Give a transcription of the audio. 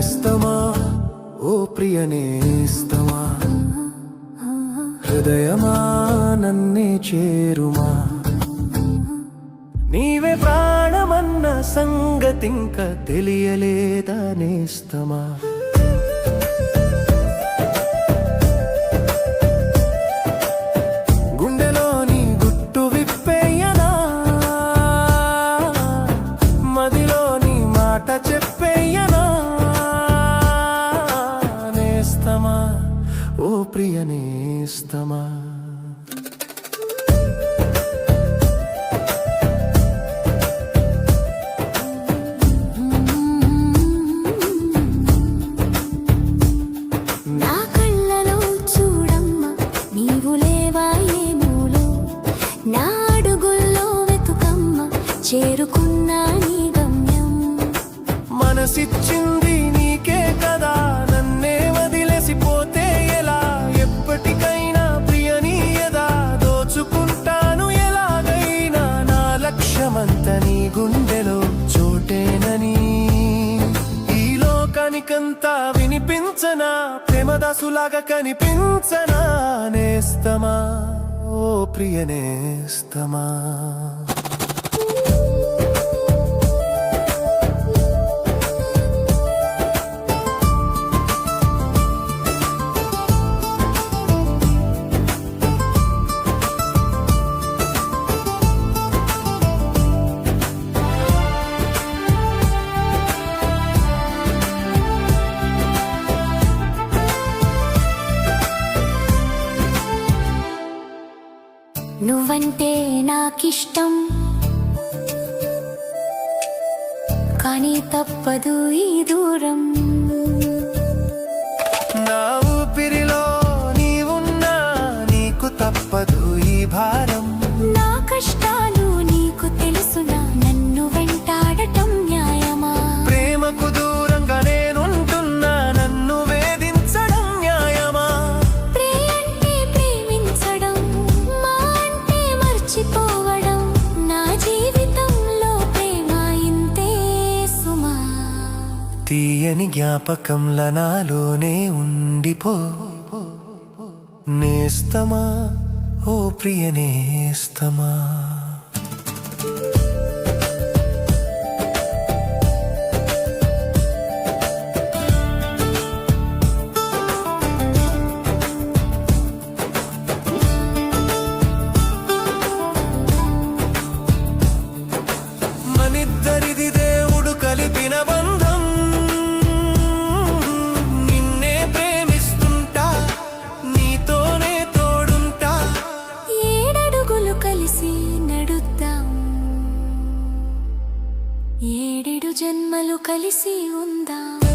నేస్తమా ఓ ప్రియ నేస్తమా హృదయమా నన్నే చేరుమా నీవే ప్రాణమన్న సంగతింక తెలియలేదా నేస్తమా గుండెలోని గుట్టు విప్పేయనా మదిలోని మాట చెప్పేయనా నేస్తమా ఓ ప్రియ నేస్తమా చేరుకున్నా నీ గమ్యం మనసిచ్చింది నీకే కదా నన్నే వదిలేసిపోతే ఎలా ఎప్పటికైనా ప్రియని ఎదా దోచుకుంటాను ఎలాగైనా నా లక్ష్యమంత నీ గుండెలో చోటేనని ఈ లోకానికంతా వినిపించనా ప్రేమదాసులాగా కనిపించనా నేస్తమా ఓ ప్రియ నేస్తమా నువ్వంటే నాకిష్టం కానీ తప్పదు ఈ దూరం నా ఊపిరిలో నీవున్నా నీకు తప్పదు ఈ భారం నా కష్టాలు నీకు తెలుసునా నన్ను వెంటాడటం న్యాయమా ప్రేమకు దూరంగా నేనుంటున్నా నన్ను వేధించడం న్యాయమా ప్రేమంటే ప్రేమించడం మా అంటే మర్చిపోవడం నా జీవితంలో ప్రేమ ఇంతే సుమా తీయని జ్ఞాపకంల నాలోనే ఉండిపో నేస్తమా ఓ ప్రియ నేస్తమా మనిద్దరిది దేవుడు కలిపిన బంధం నిన్నే ప్రేమిస్తుంటా నీతోనే తోడుంటా ఏడడుగులు కలిసి నడుద్దాం ఏడేడు జన్మలు కలిసి ఉందాం